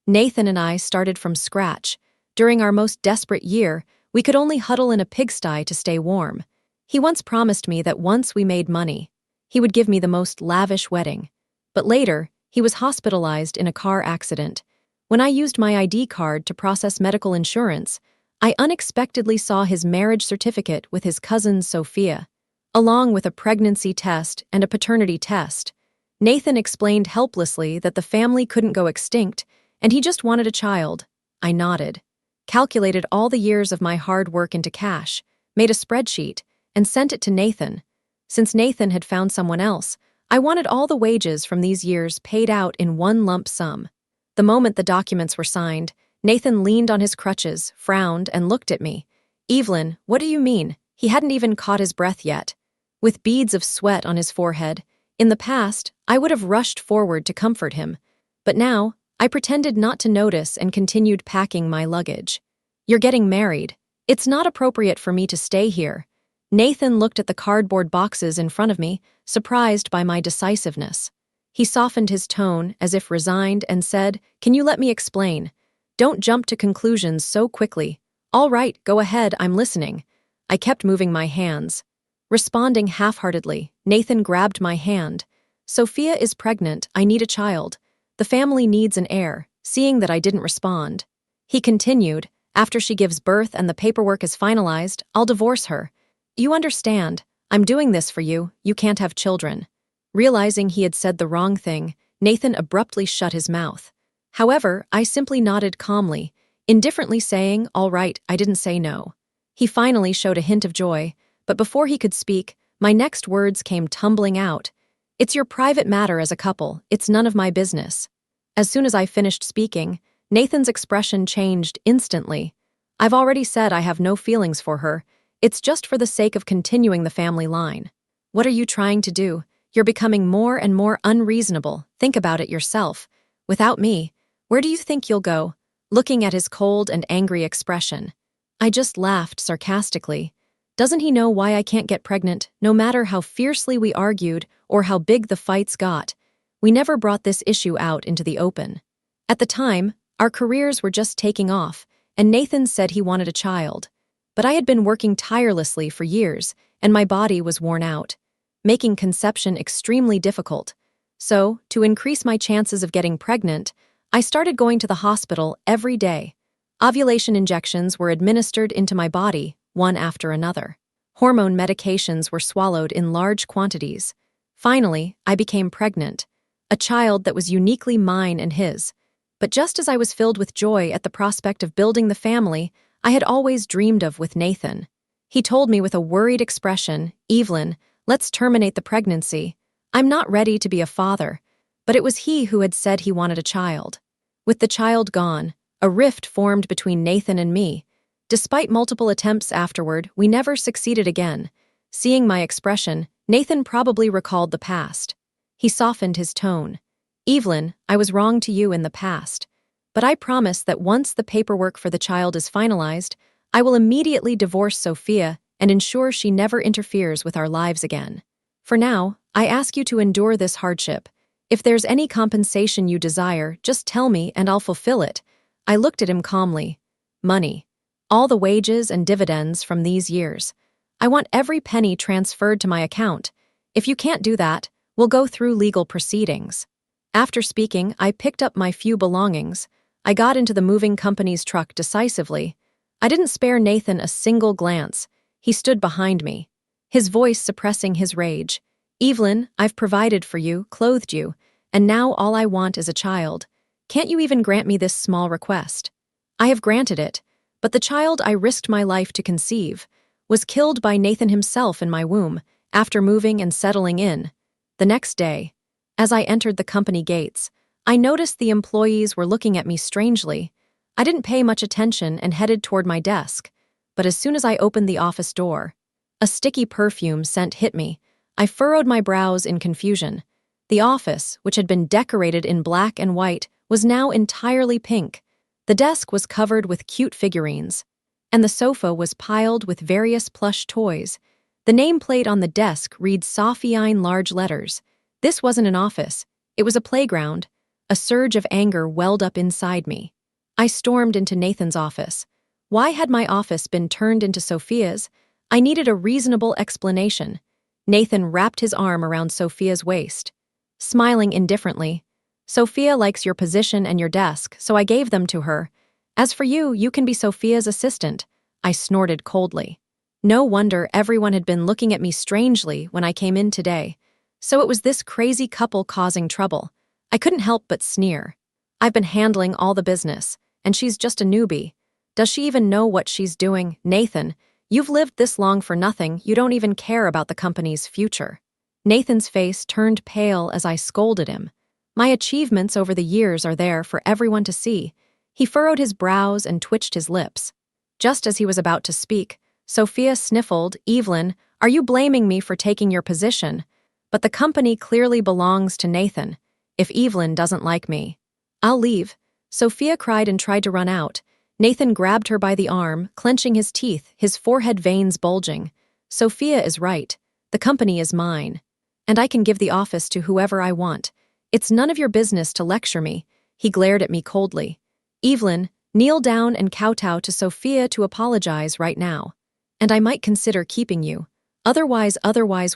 Nathan and I started from scratch. During our most desperate year, we could only huddle in a pigsty to stay warm. He once promised me that once we made money, he would give me the most lavish wedding. But later, he was hospitalized in a car accident. When I used my ID card to process medical insurance, I unexpectedly saw his marriage certificate with his cousin Sophia, along with a pregnancy test and a paternity test. Nathan explained helplessly that the family couldn't go extinct, and he just wanted a child. I nodded, calculated all the years of my hard work into cash, made a spreadsheet, and sent it to Nathan. Since Nathan had found someone else, I wanted all the wages from these years paid out in one lump sum. The moment the documents were signed, Nathan leaned on his crutches, frowned, and looked at me. "Evelyn, what do you mean?" He hadn't even caught his breath yet. With beads of sweat on his forehead, in the past, I would have rushed forward to comfort him. But now, I pretended not to notice and continued packing my luggage. "You're getting married. It's not appropriate for me to stay here." Nathan looked at the cardboard boxes in front of me, surprised by my decisiveness. He softened his tone, as if resigned, and said, "Can you let me explain? Don't jump to conclusions so quickly." "All right, go ahead, I'm listening." I kept moving my hands. Responding half-heartedly, Nathan grabbed my hand. "Sophia is pregnant, I need a child. The family needs an heir," seeing that I didn't respond. He continued, "After she gives birth and the paperwork is finalized, I'll divorce her. You understand, I'm doing this for you, you can't have children." Realizing he had said the wrong thing, Nathan abruptly shut his mouth. However, I simply nodded calmly, indifferently saying, "All right, I didn't say no." He finally showed a hint of joy, but before he could speak, my next words came tumbling out. "It's your private matter as a couple, it's none of my business." As soon as I finished speaking, Nathan's expression changed instantly. "I've already said I have no feelings for her. It's just for the sake of continuing the family line." "What are you trying to do? You're becoming more and more unreasonable. Think about it yourself. Without me, where do you think you'll go?" Looking at his cold and angry expression, I just laughed sarcastically. Doesn't he know why I can't get pregnant, no matter how fiercely we argued or how big the fights got? We never brought this issue out into the open. At the time, our careers were just taking off, and Nathan said he wanted a child. But I had been working tirelessly for years, and my body was worn out, making conception extremely difficult. So, to increase my chances of getting pregnant, I started going to the hospital every day. Ovulation injections were administered into my body, one after another. Hormone medications were swallowed in large quantities. Finally, I became pregnant, a child that was uniquely mine and his. But just as I was filled with joy at the prospect of building the family I had always dreamed of with Nathan, he told me with a worried expression, "Evelyn, let's terminate the pregnancy. I'm not ready to be a father." But it was he who had said he wanted a child. With the child gone, a rift formed between Nathan and me. Despite multiple attempts afterward, we never succeeded again. Seeing my expression, Nathan probably recalled the past. He softened his tone. "Evelyn, I was wrong to you in the past. But I promise that once the paperwork for the child is finalized, I will immediately divorce Sophia and ensure she never interferes with our lives again. For now, I ask you to endure this hardship. If there's any compensation you desire, just tell me and I'll fulfill it." I looked at him calmly. "Money. All the wages and dividends from these years. I want every penny transferred to my account. If you can't do that, we'll go through legal proceedings." After speaking, I picked up my few belongings. I got into the moving company's truck decisively. I didn't spare Nathan a single glance. He stood behind me, his voice suppressing his rage. "Evelyn, I've provided for you, clothed you, and now all I want is a child. Can't you even grant me this small request?" I have granted it, but the child I risked my life to conceive was killed by Nathan himself in my womb after moving and settling in. The next day, as I entered the company gates, I noticed the employees were looking at me strangely. I didn't pay much attention and headed toward my desk, but as soon as I opened the office door, a sticky perfume scent hit me. I furrowed my brows in confusion. The office, which had been decorated in black and white, was now entirely pink. The desk was covered with cute figurines, and the sofa was piled with various plush toys. The nameplate on the desk reads Sophia in large letters. This wasn't an office, it was a playground. A surge of anger welled up inside me. I stormed into Nathan's office. Why had my office been turned into Sophia's? I needed a reasonable explanation. Nathan wrapped his arm around Sophia's waist, smiling indifferently. Sophia likes your position and your desk, so I gave them to her. As for you, you can be Sophia's assistant. I snorted coldly. No wonder everyone had been looking at me strangely when I came in today. So it was this crazy couple causing trouble. I couldn't help but sneer. I've been handling all the business, and she's just a newbie. Does she even know what she's doing? Nathan, you've lived this long for nothing. You don't even care about the company's future. Nathan's face turned pale as I scolded him. My achievements over the years are there for everyone to see. He furrowed his brows and twitched his lips. Just as he was about to speak, Sophia sniffled, "Evelyn, are you blaming me for taking your position? But the company clearly belongs to Nathan. If Evelyn doesn't like me, I'll leave." Sophia cried and tried to run out. Nathan grabbed her by the arm, clenching his teeth, his forehead veins bulging. "Sophia is right. The company is mine. And I can give the office to whoever I want. It's none of your business to lecture me." He glared at me coldly. "Evelyn, kneel down and kowtow to Sophia to apologize right now. And I might consider keeping you. Otherwise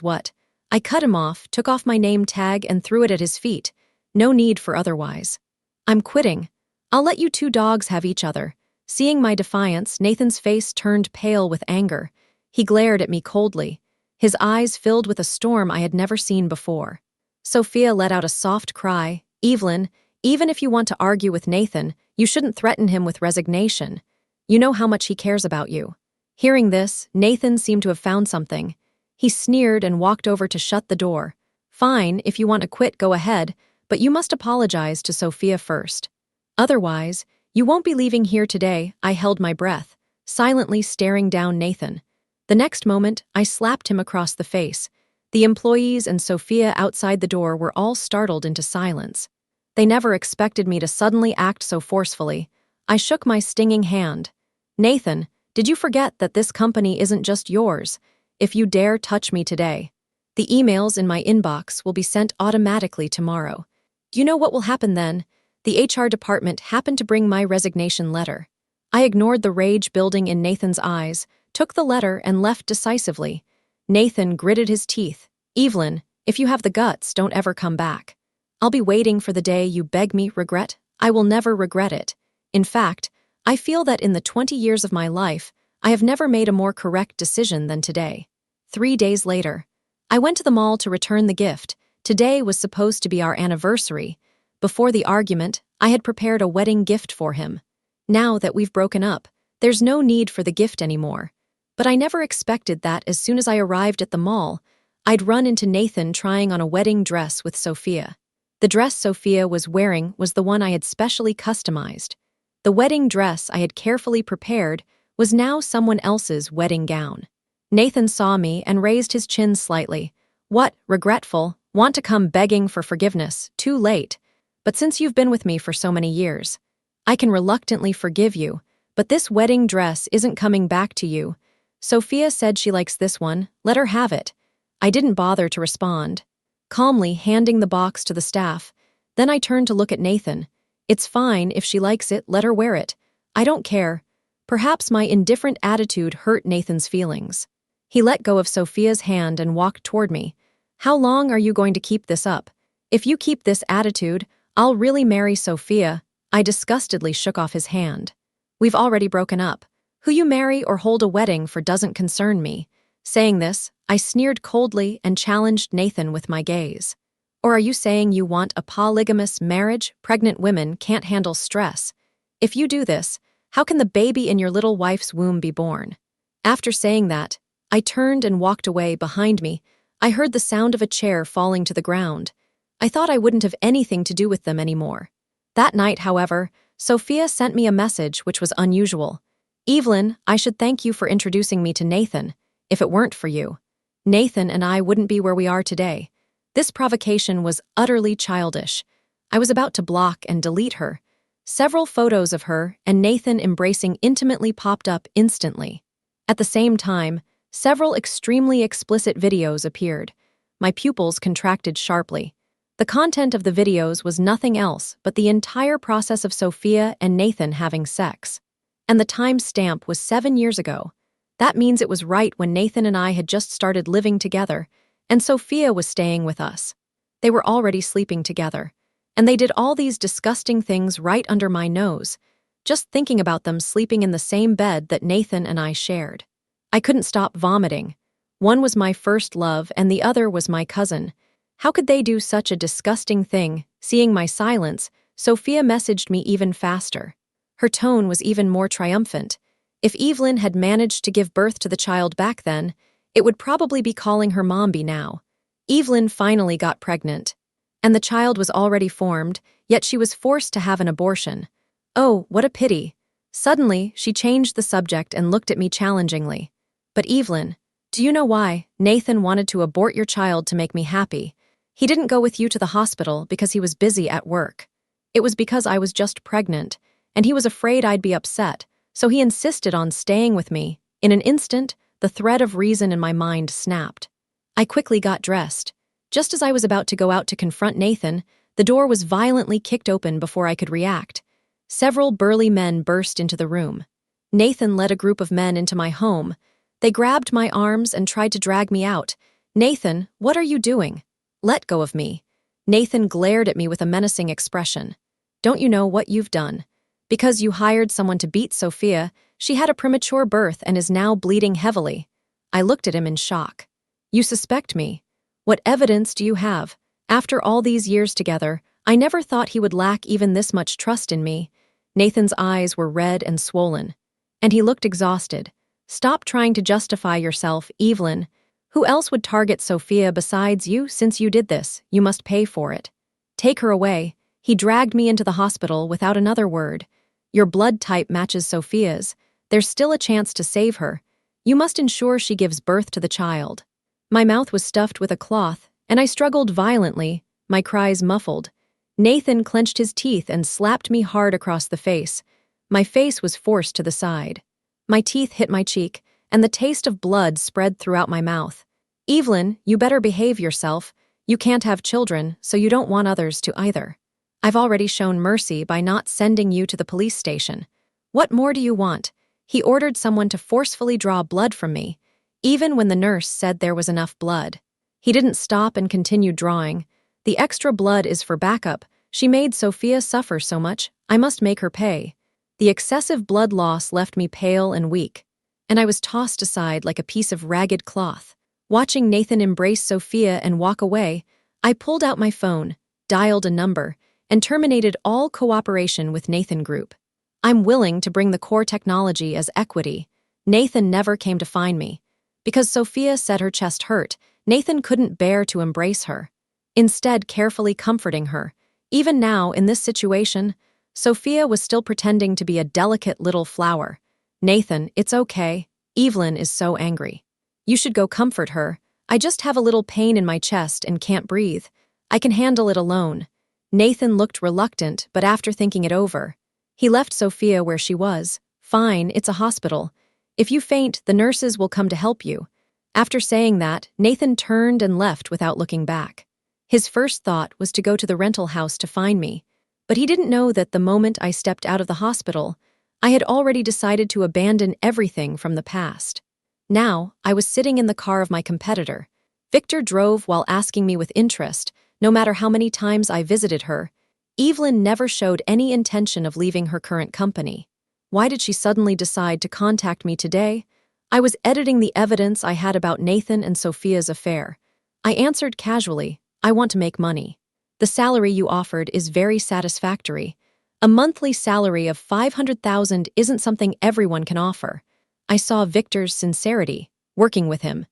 what?" I cut him off, took off my name tag and threw it at his feet. No need for otherwise. "I'm quitting. I'll let you two dogs have each other." Seeing my defiance, Nathan's face turned pale with anger. He glared at me coldly. His eyes filled with a storm I had never seen before. Sophia let out a soft cry. "Evelyn, even if you want to argue with Nathan, you shouldn't threaten him with resignation. You know how much he cares about you." Hearing this, Nathan seemed to have found something. He sneered and walked over to shut the door. "Fine, if you want to quit, go ahead, but you must apologize to Sophia first. Otherwise, you won't be leaving here today." I held my breath, silently staring down Nathan. The next moment, I slapped him across the face. The employees and Sophia outside the door were all startled into silence. They never expected me to suddenly act so forcefully. I shook my stinging hand. "Nathan, did you forget that this company isn't just yours? If you dare touch me today, the emails in my inbox will be sent automatically tomorrow. Do you know what will happen then?" The HR department happened to bring my resignation letter. I ignored the rage building in Nathan's eyes, took the letter, and left decisively. Nathan gritted his teeth. "Evelyn, if you have the guts, don't ever come back. I'll be waiting for the day you beg me regret. I will never regret it. In fact, I feel that in the 20 years of my life, I have never made a more correct decision than today." 3 days later, I went to the mall to return the gift. Today was supposed to be our anniversary. Before the argument, I had prepared a wedding gift for him. Now that we've broken up, there's no need for the gift anymore. But I never expected that as soon as I arrived at the mall, I'd run into Nathan trying on a wedding dress with Sophia. The dress Sophia was wearing was the one I had specially customized. The wedding dress I had carefully prepared was now someone else's wedding gown. Nathan saw me and raised his chin slightly. "What, regretful? Want to come begging for forgiveness? Too late. But since you've been with me for so many years, I can reluctantly forgive you, but this wedding dress isn't coming back to you. Sophia said she likes this one. Let her have it." I didn't bother to respond, calmly handing the box to the staff. Then I turned to look at Nathan. "It's fine if she likes it, let her wear it. I don't care." Perhaps my indifferent attitude hurt Nathan's feelings. He let go of Sophia's hand and walked toward me. "How long are you going to keep this up? If you keep this attitude, I'll really marry Sophia." I disgustedly shook off his hand. "We've already broken up. Who you marry or hold a wedding for doesn't concern me." Saying this, I sneered coldly and challenged Nathan with my gaze. "Or are you saying you want a polygamous marriage? Pregnant women can't handle stress. If you do this, how can the baby in your little wife's womb be born?" After saying that, I turned and walked away. Behind me, I heard the sound of a chair falling to the ground. I thought I wouldn't have anything to do with them anymore. That night, however, Sophia sent me a message which was unusual. "Evelyn, I should thank you for introducing me to Nathan. If it weren't for you, Nathan and I wouldn't be where we are today." This provocation was utterly childish. I was about to block and delete her. Several photos of her and Nathan embracing intimately popped up instantly. At the same time, several extremely explicit videos appeared. My pupils contracted sharply. The content of the videos was nothing else but the entire process of Sophia and Nathan having sex. And the time stamp was 7 years ago. That means it was right when Nathan and I had just started living together, and Sophia was staying with us. They were already sleeping together, and they did all these disgusting things right under my nose, just thinking about them sleeping in the same bed that Nathan and I shared. I couldn't stop vomiting. One was my first love, and the other was my cousin. How could they do such a disgusting thing? Seeing my silence, Sophia messaged me even faster. Her tone was even more triumphant. If Evelyn had managed to give birth to the child back then, it would probably be calling her Mombi now. Evelyn finally got pregnant, and the child was already formed, yet she was forced to have an abortion. Oh, what a pity. Suddenly, she changed the subject and looked at me challengingly. But Evelyn, do you know why Nathan wanted to abort your child to make me happy? He didn't go with you to the hospital because he was busy at work. It was because I was just pregnant, and he was afraid I'd be upset, so he insisted on staying with me. In an instant, the thread of reason in my mind snapped. I quickly got dressed. Just as I was about to go out to confront Nathan, the door was violently kicked open before I could react. Several burly men burst into the room. Nathan led a group of men into my home. They grabbed my arms and tried to drag me out. Nathan, what are you doing? Let go of me. Nathan glared at me with a menacing expression. Don't you know what you've done? Because you hired someone to beat Sophia, she had a premature birth and is now bleeding heavily. I looked at him in shock. You suspect me? What evidence do you have? After all these years together, I never thought he would lack even this much trust in me. Nathan's eyes were red and swollen, and he looked exhausted. Stop trying to justify yourself, Evelyn. Who else would target Sophia besides you? Since you did this, you must pay for it. Take her away. He dragged me into the hospital without another word. Your blood type matches Sophia's. There's still a chance to save her. You must ensure she gives birth to the child. My mouth was stuffed with a cloth, and I struggled violently, my cries muffled. Nathan clenched his teeth and slapped me hard across the face. My face was forced to the side. My teeth hit my cheek, and the taste of blood spread throughout my mouth. Evelyn, you better behave yourself. You can't have children, so you don't want others to either. I've already shown mercy by not sending you to the police station. What more do you want? He ordered someone to forcefully draw blood from me, even when the nurse said there was enough blood. He didn't stop and continued drawing. The extra blood is for backup. She made Sophia suffer so much, I must make her pay. The excessive blood loss left me pale and weak, and I was tossed aside like a piece of ragged cloth. Watching Nathan embrace Sophia and walk away, I pulled out my phone, dialed a number, and terminated all cooperation with Nathan Group. I'm willing to bring the core technology as equity. Nathan never came to find me. Because Sophia said her chest hurt, Nathan couldn't bear to embrace her, instead carefully comforting her. Even now, in this situation, Sophia was still pretending to be a delicate little flower. Nathan, it's okay. Evelyn is so angry. You should go comfort her. I just have a little pain in my chest and can't breathe. I can handle it alone. Nathan looked reluctant, but after thinking it over, he left Sophia where she was. Fine, it's a hospital. If you faint, the nurses will come to help you. After saying that, Nathan turned and left without looking back. His first thought was to go to the rental house to find me, but he didn't know that the moment I stepped out of the hospital, I had already decided to abandon everything from the past. Now, I was sitting in the car of my competitor. Victor drove while asking me with interest, no matter how many times I visited her. Evelyn never showed any intention of leaving her current company. Why did she suddenly decide to contact me today? I was editing the evidence I had about Nathan and Sophia's affair. I answered casually, I want to make money. The salary you offered is very satisfactory. A monthly salary of $500,000 isn't something everyone can offer. I saw Victor's sincerity, working with him.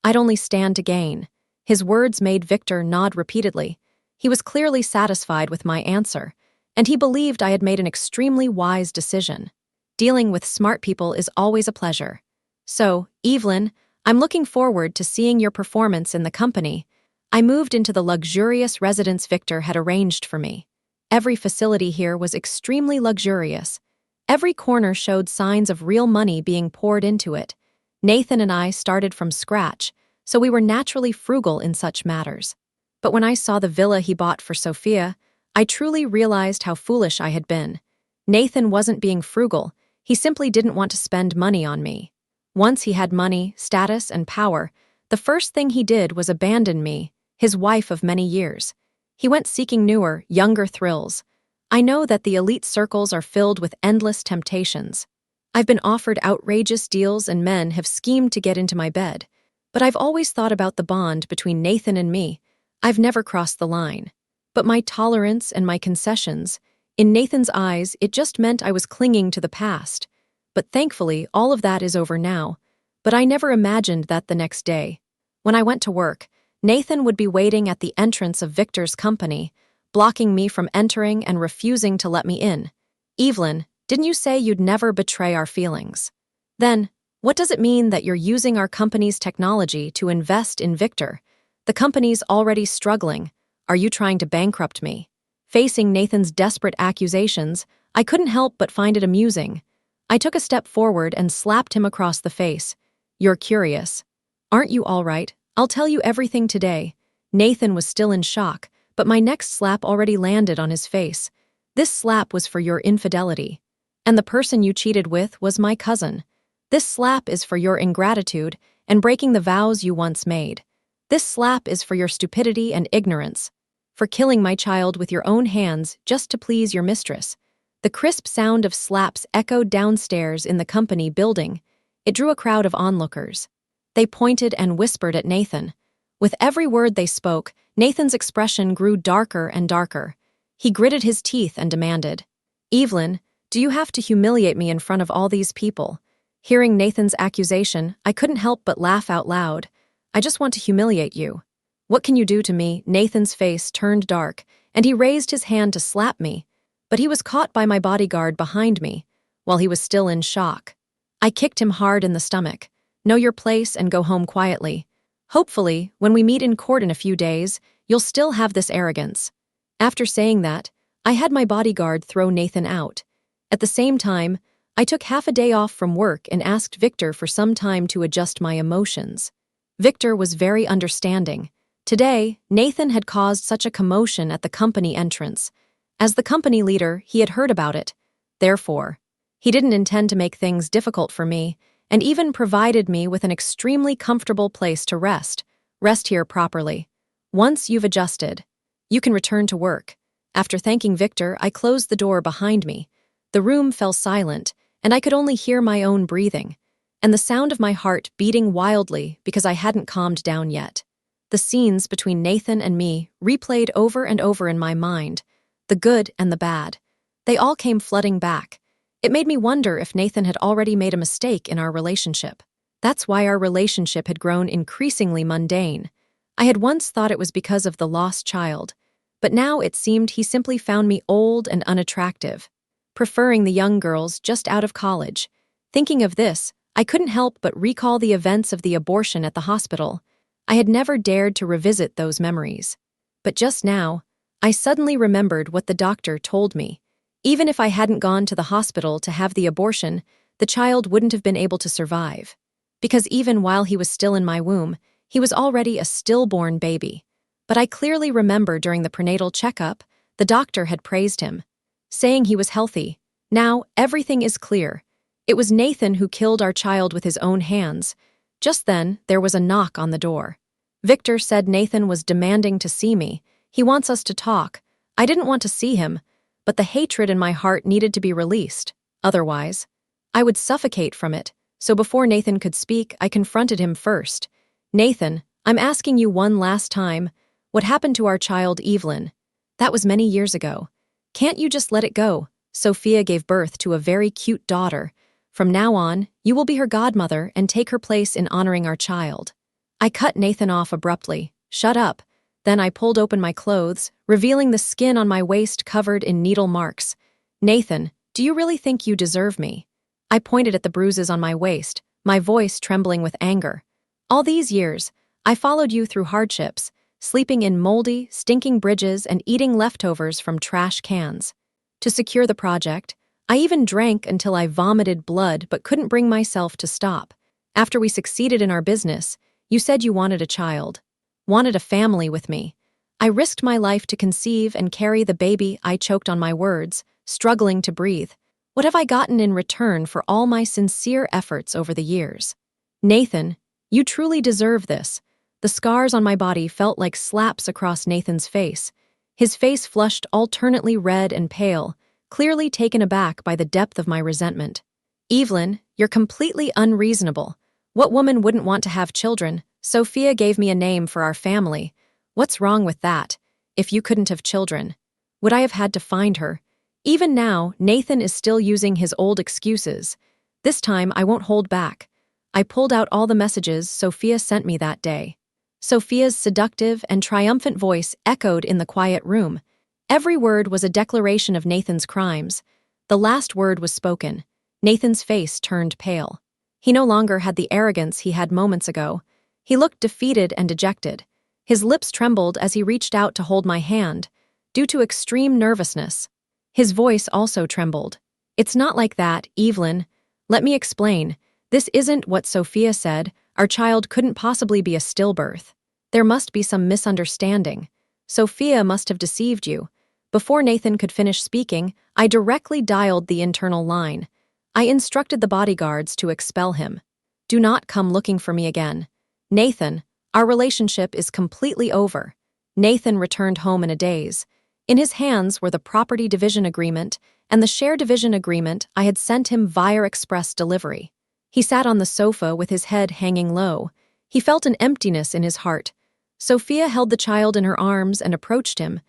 I'd only stand to gain. His words made Victor nod repeatedly. He was clearly satisfied with my answer, and he believed I had made an extremely wise decision. Dealing with smart people is always a pleasure. So, Evelyn, I'm looking forward to seeing your performance in the company. I moved into the luxurious residence Victor had arranged for me. Every facility here was extremely luxurious. Every corner showed signs of real money being poured into it. Nathan and I started from scratch, so we were naturally frugal in such matters. But when I saw the villa he bought for Sophia, I truly realized how foolish I had been. Nathan wasn't being frugal, he simply didn't want to spend money on me. Once he had money, status, and power, the first thing he did was abandon me, his wife of many years. He went seeking newer, younger thrills. I know that the elite circles are filled with endless temptations. I've been offered outrageous deals and men have schemed to get into my bed. But I've always thought about the bond between Nathan and me. I've never crossed the line. But my tolerance and my concessions, in Nathan's eyes, it just meant I was clinging to the past. But thankfully, all of that is over now. But I never imagined that the next day. When I went to work, Nathan would be waiting at the entrance of Victor's company, blocking me from entering and refusing to let me in. "Evelyn, didn't you say you'd never betray our feelings? Then, what does it mean that you're using our company's technology to invest in Victor? The company's already struggling. Are you trying to bankrupt me?" Facing Nathan's desperate accusations, I couldn't help but find it amusing. I took a step forward and slapped him across the face. "You're curious. Aren't you all right? I'll tell you everything today." Nathan was still in shock, but my next slap already landed on his face. "This slap was for your infidelity. And the person you cheated with was my cousin. This slap is for your ingratitude and breaking the vows you once made. This slap is for your stupidity and ignorance, for killing my child with your own hands just to please your mistress." The crisp sound of slaps echoed downstairs in the company building. It drew a crowd of onlookers. They pointed and whispered at Nathan. With every word they spoke, Nathan's expression grew darker and darker. He gritted his teeth and demanded, "Evelyn, do you have to humiliate me in front of all these people?" Hearing Nathan's accusation, I couldn't help but laugh out loud. "I just want to humiliate you. What can you do to me?" Nathan's face turned dark, and he raised his hand to slap me. But he was caught by my bodyguard behind me, while he was still in shock. I kicked him hard in the stomach. "Know your place and go home quietly. Hopefully, when we meet in court in a few days, you'll still have this arrogance." After saying that, I had my bodyguard throw Nathan out. At the same time, I took half a day off from work and asked Victor for some time to adjust my emotions. Victor was very understanding. Today, Nathan had caused such a commotion at the company entrance. As the company leader, he had heard about it. Therefore, he didn't intend to make things difficult for me, and even provided me with an extremely comfortable place to rest. "Rest here properly. Once you've adjusted, you can return to work." After thanking Victor, I closed the door behind me. The room fell silent, and I could only hear my own breathing, and the sound of my heart beating wildly because I hadn't calmed down yet. The scenes between Nathan and me replayed over and over in my mind, the good and the bad. They all came flooding back. It made me wonder if Nathan had already made a mistake in our relationship. That's why our relationship had grown increasingly mundane. I had once thought it was because of the lost child, but now it seemed he simply found me old and unattractive, preferring the young girls just out of college. Thinking of this, I couldn't help but recall the events of the abortion at the hospital. I had never dared to revisit those memories. But just now, I suddenly remembered what the doctor told me. Even if I hadn't gone to the hospital to have the abortion, the child wouldn't have been able to survive. Because even while he was still in my womb, he was already a stillborn baby. But I clearly remember during the prenatal checkup, the doctor had praised him, saying he was healthy. Now, everything is clear. It was Nathan who killed our child with his own hands. Just then, there was a knock on the door. Victor said Nathan was demanding to see me. He wants us to talk. I didn't want to see him, but the hatred in my heart needed to be released. Otherwise, I would suffocate from it. So before Nathan could speak, I confronted him first. "Nathan, I'm asking you one last time. What happened to our child, Evelyn? That was many years ago. Can't you just let it go? Sophia gave birth to a very cute daughter. From now on, you will be her godmother and take her place in honoring our child." I cut Nathan off abruptly. "Shut up." Then I pulled open my clothes, revealing the skin on my waist covered in needle marks. "Nathan, do you really think you deserve me?" I pointed at the bruises on my waist, my voice trembling with anger. "All these years, I followed you through hardships, sleeping in moldy, stinking bridges and eating leftovers from trash cans. To secure the project, I even drank until I vomited blood but couldn't bring myself to stop. After we succeeded in our business, you said you wanted a child. Wanted a family with me. I risked my life to conceive and carry the baby. I choked on my words, struggling to breathe. What have I gotten in return for all my sincere efforts over the years? Nathan, you truly deserve this. The scars on my body felt like slaps across Nathan's face. His face flushed alternately red and pale, clearly taken aback by the depth of my resentment. Evelyn, you're completely unreasonable. What woman wouldn't want to have children? Sophia gave me a name for our family. What's wrong with that? If you couldn't have children, would I have had to find her? Even now, Nathan is still using his old excuses. This time, I won't hold back. I pulled out all the messages Sophia sent me that day. Sophia's seductive and triumphant voice echoed in the quiet room. Every word was a declaration of Nathan's crimes. The last word was spoken. Nathan's face turned pale. He no longer had the arrogance he had moments ago. He looked defeated and dejected. His lips trembled as he reached out to hold my hand, due to extreme nervousness. His voice also trembled. It's not like that, Evelyn. Let me explain. This isn't what Sophia said. Our child couldn't possibly be a stillbirth. There must be some misunderstanding. Sophia must have deceived you. Before Nathan could finish speaking, I directly dialed the internal line. I instructed the bodyguards to expel him. Do not come looking for me again. Nathan, our relationship is completely over. Nathan returned home in a daze. In his hands were the property division agreement and the share division agreement I had sent him via express delivery. He sat on the sofa with his head hanging low. He felt an emptiness in his heart. Sophia held the child in her arms and approached him.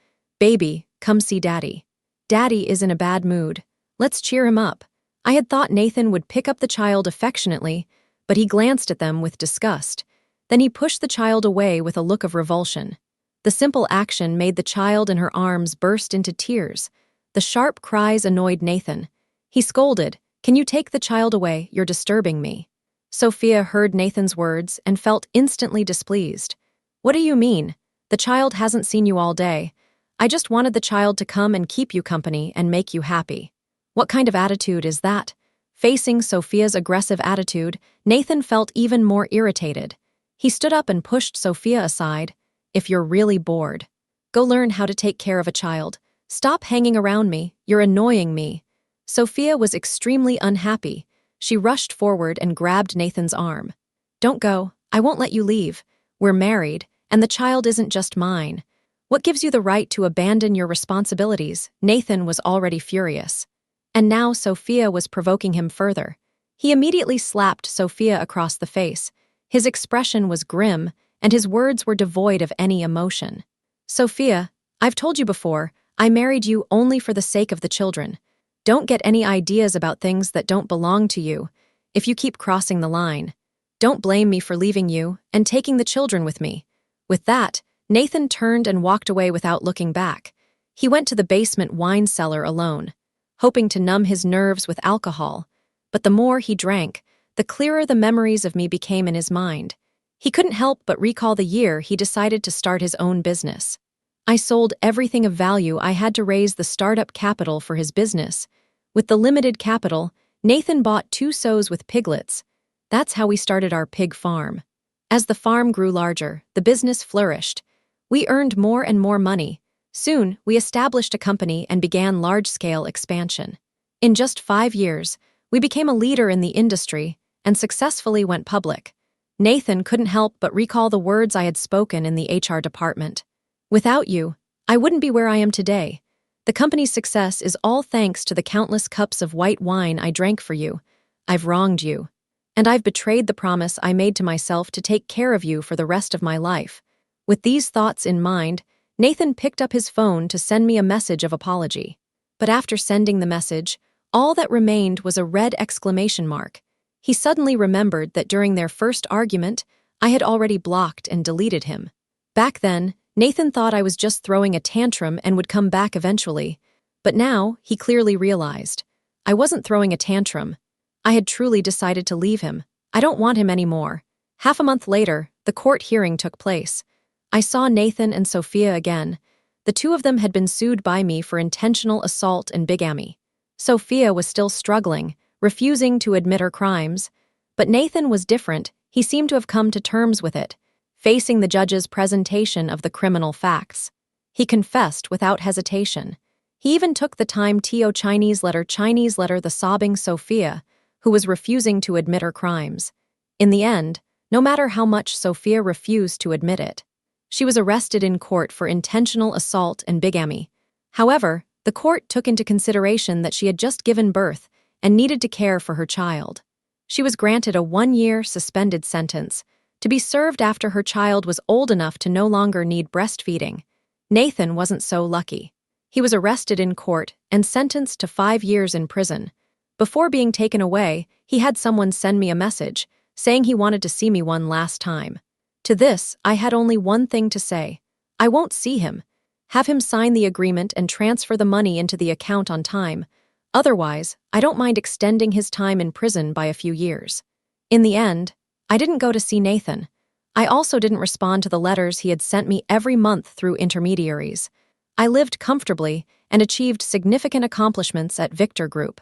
Baby, come see Daddy. Daddy is in a bad mood. Let's cheer him up. I had thought Nathan would pick up the child affectionately, but he glanced at them with disgust. Then he pushed the child away with a look of revulsion. The simple action made the child in her arms burst into tears. The sharp cries annoyed Nathan. He scolded, Can you take the child away? You're disturbing me. Sophia heard Nathan's words and felt instantly displeased. What do you mean? The child hasn't seen you all day. I just wanted the child to come and keep you company and make you happy. What kind of attitude is that? Facing Sophia's aggressive attitude, Nathan felt even more irritated. He stood up and pushed Sophia aside. If you're really bored, go learn how to take care of a child. Stop hanging around me. You're annoying me. Sophia was extremely unhappy. She rushed forward and grabbed Nathan's arm. Don't go. I won't let you leave. We're married, and the child isn't just mine. What gives you the right to abandon your responsibilities? Nathan was already furious. And now Sophia was provoking him further. He immediately slapped Sophia across the face. His expression was grim, and his words were devoid of any emotion. Sophia, I've told you before, I married you only for the sake of the children. Don't get any ideas about things that don't belong to you. If you keep crossing the line, don't blame me for leaving you and taking the children with me. With that, Nathan turned and walked away without looking back. He went to the basement wine cellar alone, hoping to numb his nerves with alcohol. But the more he drank, the clearer the memories of me became in his mind. He couldn't help but recall the year he decided to start his own business. I sold everything of value I had to raise the startup capital for his business. With the limited capital, Nathan bought 2 sows with piglets. That's how we started our pig farm. As the farm grew larger, the business flourished. We earned more and more money. Soon, we established a company and began large-scale expansion. In just 5 years, we became a leader in the industry and successfully went public. Nathan couldn't help but recall the words I had spoken in the HR department. Without you, I wouldn't be where I am today. The company's success is all thanks to the countless cups of white wine I drank for you. I've wronged you. And I've betrayed the promise I made to myself to take care of you for the rest of my life. With these thoughts in mind, Nathan picked up his phone to send me a message of apology. But after sending the message, all that remained was a red exclamation mark. He suddenly remembered that during their first argument, I had already blocked and deleted him. Back then, Nathan thought I was just throwing a tantrum and would come back eventually. But now, he clearly realized. I wasn't throwing a tantrum. I had truly decided to leave him. I don't want him anymore. Half a month later, the court hearing took place. I saw Nathan and Sophia again. The 2 of them had been sued by me for intentional assault and bigamy. Sophia was still struggling, refusing to admit her crimes. But Nathan was different. He seemed to have come to terms with it, facing the judge's presentation of the criminal facts. He confessed without hesitation. He even took the time to Chinese letter the sobbing Sophia, who was refusing to admit her crimes. In the end, no matter how much Sophia refused to admit it, she was arrested in court for intentional assault and bigamy. However, the court took into consideration that she had just given birth and needed to care for her child. She was granted a 1-year suspended sentence to be served after her child was old enough to no longer need breastfeeding. Nathan wasn't so lucky. He was arrested in court and sentenced to 5 years in prison. Before being taken away, he had someone send me a message, saying he wanted to see me one last time. To this, I had only one thing to say. I won't see him. Have him sign the agreement and transfer the money into the account on time. Otherwise, I don't mind extending his time in prison by a few years. In the end, I didn't go to see Nathan. I also didn't respond to the letters he had sent me every month through intermediaries. I lived comfortably and achieved significant accomplishments at Victor Group.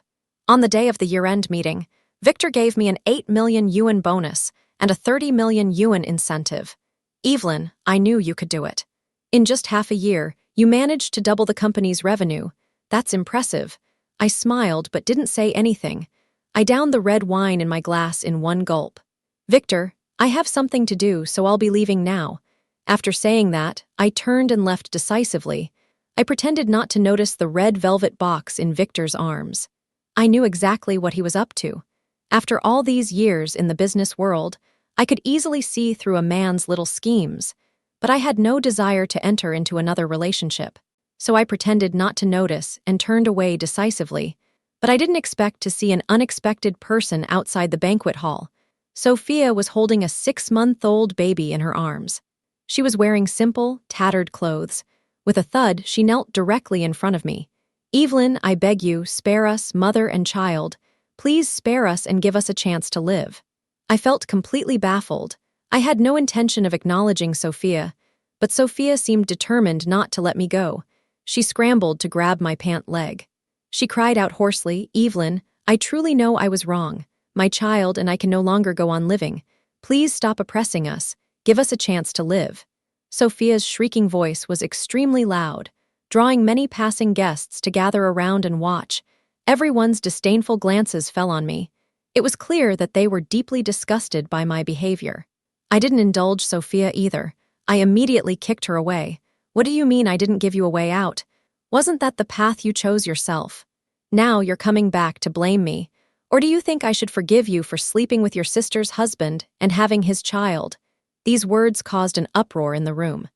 On the day of the year-end meeting, Victor gave me an 8 million yuan bonus and a 30 million yuan incentive. Evelyn, I knew you could do it. In just half a year, you managed to double the company's revenue. That's impressive. I smiled but didn't say anything. I downed the red wine in my glass in one gulp. Victor, I have something to do, so I'll be leaving now. After saying that, I turned and left decisively. I pretended not to notice the red velvet box in Victor's arms. I knew exactly what he was up to. After all these years in the business world, I could easily see through a man's little schemes, but I had no desire to enter into another relationship. So I pretended not to notice and turned away decisively. But I didn't expect to see an unexpected person outside the banquet hall. Sophia was holding a 6-month-old baby in her arms. She was wearing simple, tattered clothes. With a thud, she knelt directly in front of me. Evelyn, I beg you, spare us, mother and child. Please spare us and give us a chance to live. I felt completely baffled. I had no intention of acknowledging Sophia, but Sophia seemed determined not to let me go. She scrambled to grab my pant leg. She cried out hoarsely, Evelyn, I truly know I was wrong. My child and I can no longer go on living. Please stop oppressing us. Give us a chance to live. Sophia's shrieking voice was extremely loud, drawing many passing guests to gather around and watch. Everyone's disdainful glances fell on me. It was clear that they were deeply disgusted by my behavior. I didn't indulge Sophia either. I immediately kicked her away. What do you mean I didn't give you a way out? Wasn't that the path you chose yourself? Now you're coming back to blame me. Or do you think I should forgive you for sleeping with your sister's husband and having his child? These words caused an uproar in the room.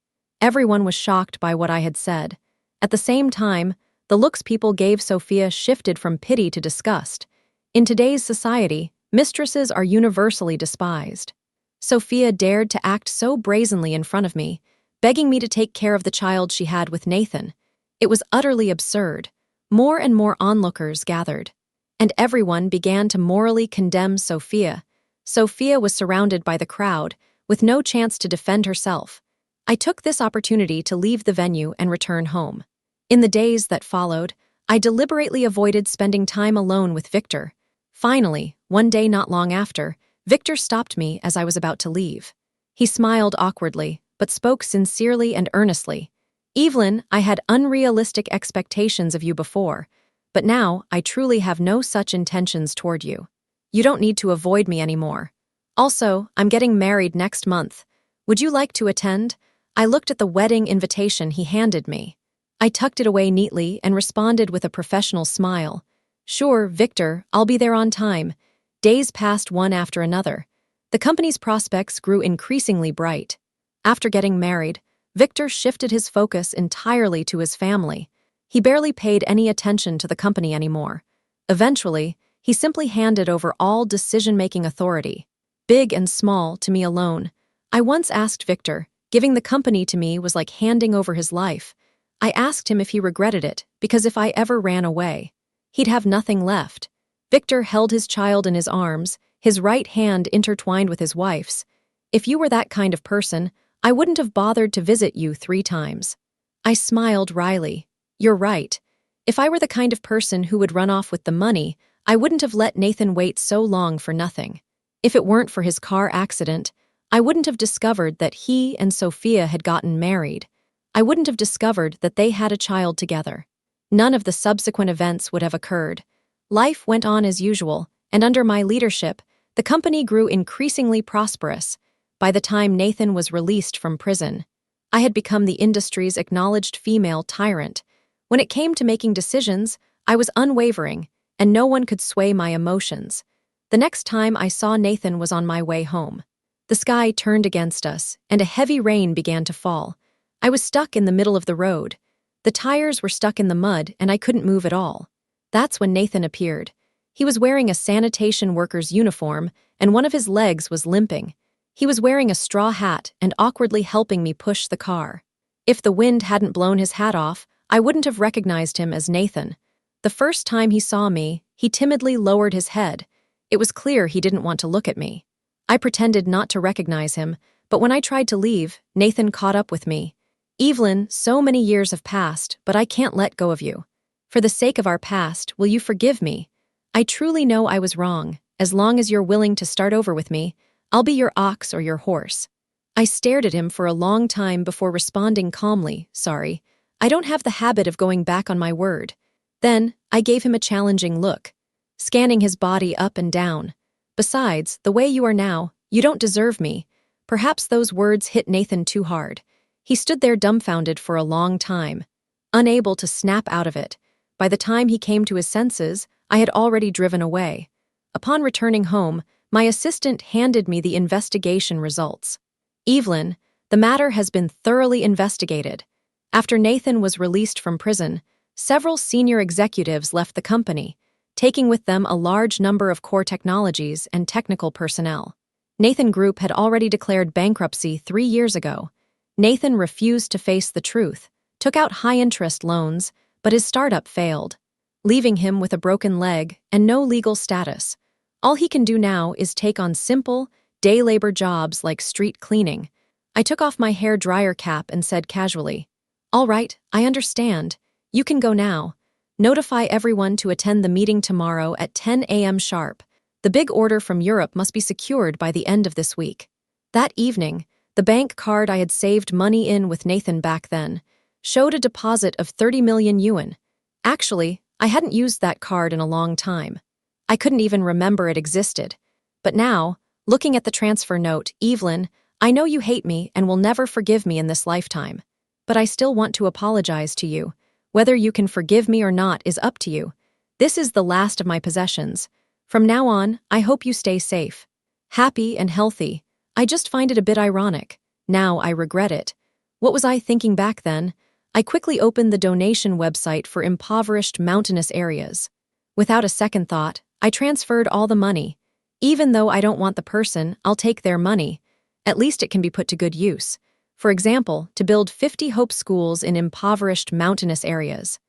Everyone was shocked by what I had said. At the same time, the looks people gave Sophia shifted from pity to disgust. In today's society, mistresses are universally despised. Sophia dared to act so brazenly in front of me, begging me to take care of the child she had with Nathan. It was utterly absurd. More and more onlookers gathered, and everyone began to morally condemn Sophia. Sophia was surrounded by the crowd, with no chance to defend herself. I took this opportunity to leave the venue and return home. In the days that followed, I deliberately avoided spending time alone with Victor. Finally, one day not long after, Victor stopped me as I was about to leave. He smiled awkwardly, but spoke sincerely and earnestly. Evelyn, I had unrealistic expectations of you before, but now I truly have no such intentions toward you. You don't need to avoid me anymore. Also, I'm getting married next month. Would you like to attend? I looked at the wedding invitation he handed me. I tucked it away neatly and responded with a professional smile. Sure, Victor, I'll be there on time. Days passed one after another. The company's prospects grew increasingly bright. After getting married, Victor shifted his focus entirely to his family. He barely paid any attention to the company anymore. Eventually, he simply handed over all decision-making authority, big and small, to me alone. I once asked Victor, giving the company to me was like handing over his life. I asked him if he regretted it, because if I ever ran away, he'd have nothing left. Victor held his child in his arms, his right hand intertwined with his wife's. If you were that kind of person, I wouldn't have bothered to visit you 3 times. I smiled wryly. You're right. If I were the kind of person who would run off with the money, I wouldn't have let Nathan wait so long for nothing. If it weren't for his car accident, I wouldn't have discovered that he and Sophia had gotten married. I wouldn't have discovered that they had a child together. None of the subsequent events would have occurred. Life went on as usual, and under my leadership, the company grew increasingly prosperous. By the time Nathan was released from prison, I had become the industry's acknowledged female tyrant. When it came to making decisions, I was unwavering, and no one could sway my emotions. The next time I saw Nathan was on my way home. The sky turned against us, and a heavy rain began to fall. I was stuck in the middle of the road. The tires were stuck in the mud, and I couldn't move at all. That's when Nathan appeared. He was wearing a sanitation worker's uniform, and one of his legs was limping. He was wearing a straw hat and awkwardly helping me push the car. If the wind hadn't blown his hat off, I wouldn't have recognized him as Nathan. The first time he saw me, he timidly lowered his head. It was clear he didn't want to look at me. I pretended not to recognize him, but when I tried to leave, Nathan caught up with me. "Evelyn, so many years have passed, but I can't let go of you. For the sake of our past, will you forgive me? I truly know I was wrong. As long as you're willing to start over with me, I'll be your ox or your horse." I stared at him for a long time before responding calmly, "Sorry, I don't have the habit of going back on my word." Then, I gave him a challenging look, scanning his body up and down. "Besides, the way you are now, you don't deserve me." Perhaps those words hit Nathan too hard. He stood there dumbfounded for a long time, unable to snap out of it. By the time he came to his senses, I had already driven away. Upon returning home, my assistant handed me the investigation results. "Evelyn, the matter has been thoroughly investigated. After Nathan was released from prison, several senior executives left the company, taking with them a large number of core technologies and technical personnel. Nathan Group had already declared bankruptcy 3 years ago. Nathan refused to face the truth, took out high-interest loans, but his startup failed, leaving him with a broken leg and no legal status. All he can do now is take on simple, day labor jobs like street cleaning." I took off my hair dryer cap and said casually, "All right, I understand. You can go now. Notify everyone to attend the meeting tomorrow at 10 a.m. sharp. The big order from Europe must be secured by the end of this week." That evening, the bank card I had saved money in with Nathan back then showed a deposit of 30 million yuan. Actually, I hadn't used that card in a long time. I couldn't even remember it existed. But now, looking at the transfer note, "Evelyn, I know you hate me and will never forgive me in this lifetime. But I still want to apologize to you. Whether you can forgive me or not is up to you. This is the last of my possessions. From now on, I hope you stay safe, happy and healthy. I just find it a bit ironic. Now I regret it. What was I thinking back then?" I quickly opened the donation website for impoverished mountainous areas. Without a second thought, I transferred all the money. Even though I don't want the person, I'll take their money. At least it can be put to good use. For example, to build 50 Hope schools in impoverished mountainous areas.